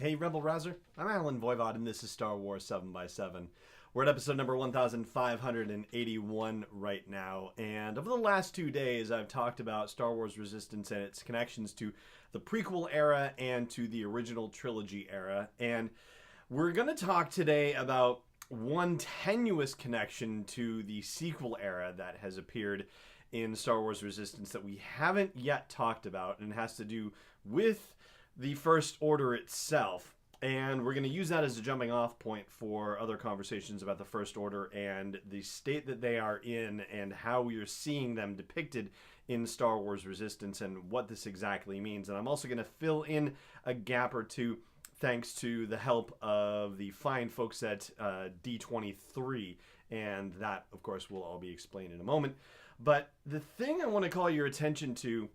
Hey Rebel Rouser, I'm Alan Voivod and this is Star Wars 7x7. We're at episode number 1581 right now, and over the last 2 days I've talked about Star Wars Resistance and its connections to the prequel era and to the original trilogy era, and we're going to talk today about one tenuous connection to the sequel era that has appeared in Star Wars Resistance that we haven't yet talked about, and it has to do with the First Order itself. And we're going to use that as a jumping off point for other conversations about the First Order and the state that they are in and how we are seeing them depicted in Star Wars Resistance and what this exactly means. And I'm also going to fill in a gap or two thanks to the help of the fine folks at D23. And that, of course, will all be explained in a moment. But the thing I want to call your attention to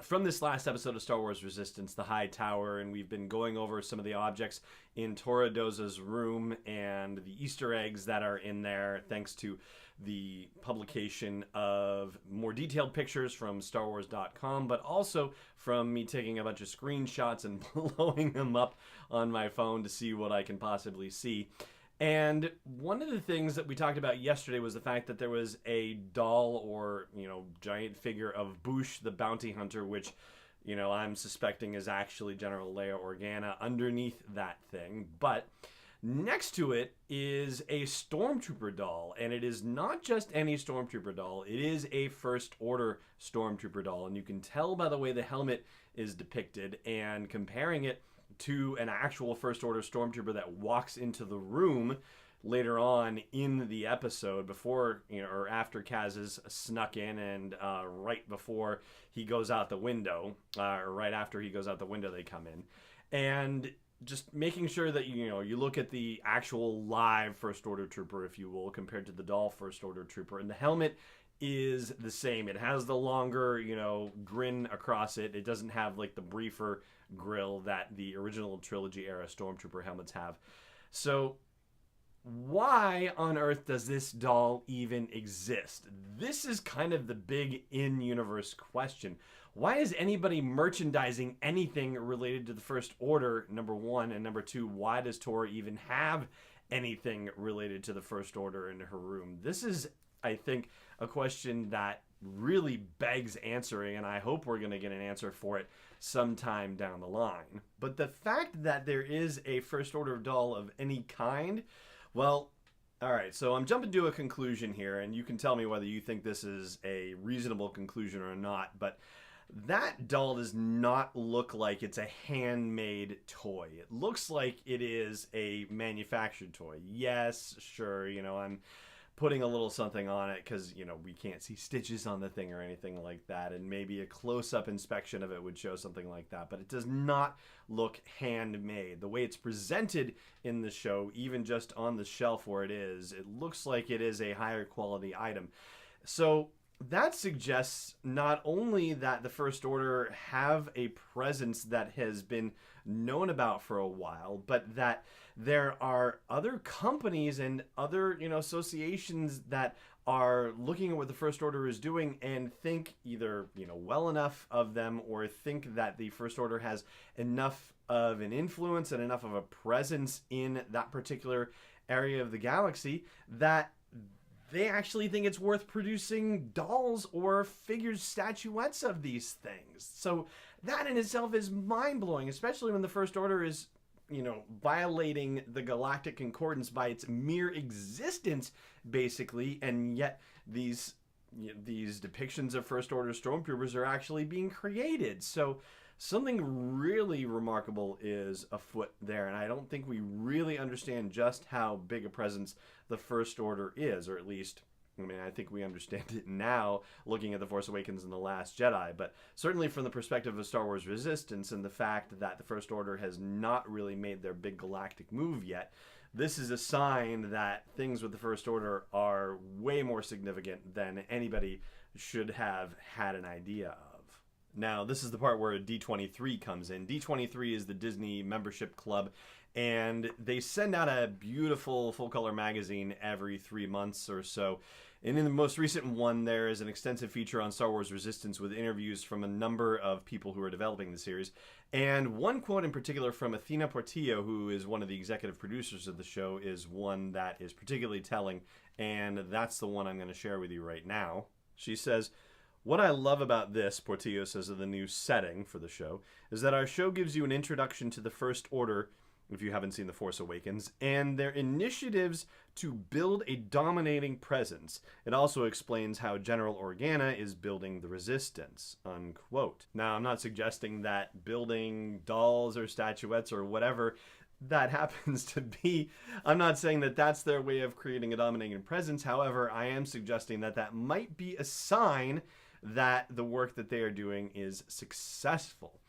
from this last episode of Star Wars Resistance, the High Tower, and we've been going over some of the objects in Toradoza's room and the Easter eggs that are in there, thanks to the publication of more detailed pictures from StarWars.com, but also from me taking a bunch of screenshots and blowing them up on my phone to see what I can possibly see. And one of the things that we talked about yesterday was the fact that there was a doll or, giant figure of Boushh the Bounty Hunter, which, I'm suspecting is actually General Leia Organa underneath that thing. But next to it is a stormtrooper doll, and it is not just any stormtrooper doll. It is a First Order stormtrooper doll, and you can tell by the way the helmet is depicted, and comparing it to an actual First Order stormtrooper that walks into the room later on in the episode, before or after Kaz is snuck in, and right before he goes out the window, or right after he goes out the window, they come in, and just making sure that you look at the actual live First Order trooper, if you will, compared to the doll First Order trooper, and the helmet is the same. It has the longer, grin across it. It doesn't have like the briefer grill that the original trilogy era stormtrooper helmets have. So why on earth does this doll even exist? This is kind of the big in-universe question. Why is anybody merchandising anything related to the First Order, number one, and number two, why does Tora even have anything related to the First Order in her room? This is, I think, a question that really begs answering, and I hope we're going to get an answer for it sometime down the line. But the fact that there is a First Order doll of any kind, well, all right, so I'm jumping to a conclusion here, and you can tell me whether you think this is a reasonable conclusion or not, but that doll does not look like it's a handmade toy. It looks like it is a manufactured toy. Yes, sure, I'm putting a little something on it because, we can't see stitches on the thing or anything like that, and maybe a close-up inspection of it would show something like that, but it does not look handmade. The way it's presented in the show, even just on the shelf where it looks like it is a higher quality item. So that suggests not only that the First Order have a presence that has been known about for a while, but that there are other companies and other, associations that are looking at what the First Order is doing and think either, well enough of them, or think that the First Order has enough of an influence and enough of a presence in that particular area of the galaxy that they actually think it's worth producing dolls or figures, statuettes of these things. So that in itself is mind-blowing, especially when the First Order is, violating the Galactic Concordance by its mere existence, basically, and yet these depictions of First Order stormtroopers are actually being created. So something really remarkable is afoot there, and I don't think we really understand just how big a presence the First Order is, or at least, I think we understand it now, looking at The Force Awakens and The Last Jedi, but certainly from the perspective of Star Wars Resistance and the fact that the First Order has not really made their big galactic move yet, this is a sign that things with the First Order are way more significant than anybody should have had an idea of. Now, this is the part where D23 comes in. D23 is the Disney membership club, and they send out a beautiful full-color magazine every 3 months or so. And in the most recent one, there is an extensive feature on Star Wars Resistance with interviews from a number of people who are developing the series. And one quote in particular from Athena Portillo, who is one of the executive producers of the show, is one that is particularly telling, and that's the one I'm going to share with you right now. She says, "What I love about this," Portillo says of the new setting for the show, "is that our show gives you an introduction to the First Order, if you haven't seen The Force Awakens, and their initiatives to build a dominating presence. It also explains how General Organa is building the Resistance," unquote. Now, I'm not suggesting that building dolls or statuettes or whatever that happens to be, I'm not saying that that's their way of creating a dominating presence. However, I am suggesting that that might be a sign that the work that they are doing is successful.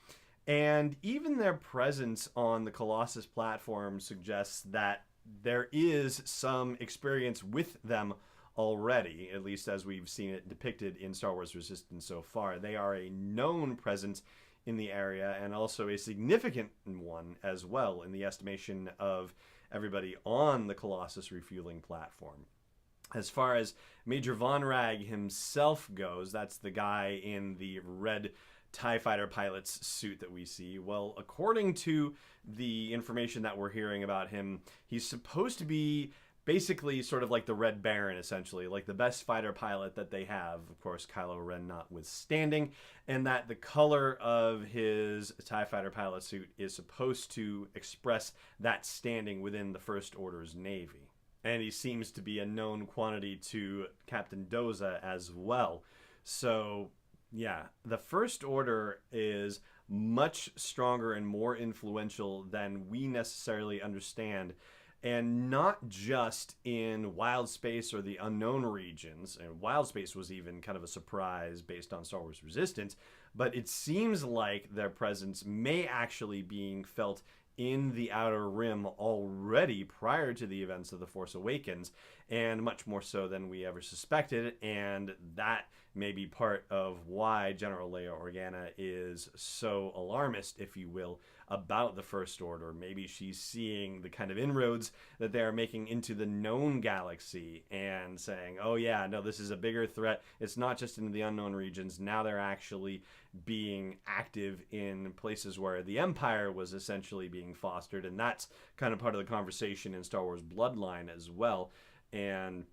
And even their presence on the Colossus platform suggests that there is some experience with them already, at least as we've seen it depicted in Star Wars Resistance so far. They are a known presence in the area, and also a significant one as well in the estimation of everybody on the Colossus refueling platform. As far as Major Von Rag himself goes, that's the guy in the red TIE fighter pilot's suit that we see. Well, according to the information that we're hearing about him, he's supposed to be basically sort of like the Red Baron, essentially, like the best fighter pilot that they have, of course, Kylo Ren notwithstanding, and that the color of his TIE fighter pilot suit is supposed to express that standing within the First Order's Navy. And he seems to be a known quantity to Captain Doza as well. So yeah, the First Order is much stronger and more influential than we necessarily understand. And not just in wild space or the unknown regions. And wild space was even kind of a surprise based on Star Wars Resistance. But it seems like their presence may actually being felt in the Outer Rim already prior to the events of The Force Awakens, and much more so than we ever suspected. And that may be part of why General Leia Organa is so alarmist, if you will, about the First Order. Maybe she's seeing the kind of inroads that they are making into the known galaxy and saying, oh yeah, no, this is a bigger threat. It's not just in the unknown regions. Now they're actually being active in places where the Empire was essentially being fostered. And that's kind of part of the conversation in Star Wars Bloodline as well. And,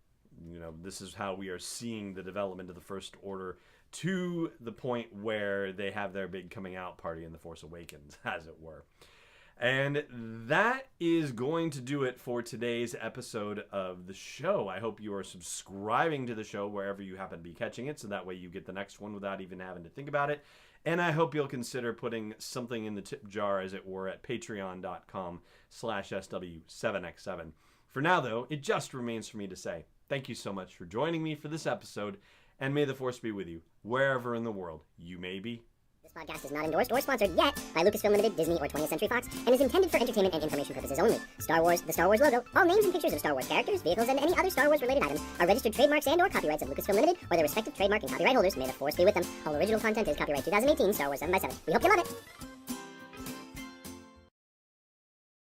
you know, this is how we are seeing the development of the First Order to the point where they have their big coming out party in The Force Awakens, as it were. And that is going to do it for today's episode of the show. I hope you are subscribing to the show wherever you happen to be catching it, so that way you get the next one without even having to think about it. And I hope you'll consider putting something in the tip jar, as it were, at patreon.com/SW7X7. For now, though, it just remains for me to say thank you so much for joining me for this episode, and may the Force be with you, wherever in the world you may be. This podcast is not endorsed or sponsored yet by Lucasfilm Limited, Disney, or 20th Century Fox, and is intended for entertainment and information purposes only. Star Wars, the Star Wars logo, all names and pictures of Star Wars characters, vehicles, and any other Star Wars-related items are registered trademarks and/or copyrights of Lucasfilm Limited or their respective trademark and copyright holders. May the Force be with them. All original content is copyright 2018 Star Wars 7x7. We hope you love it!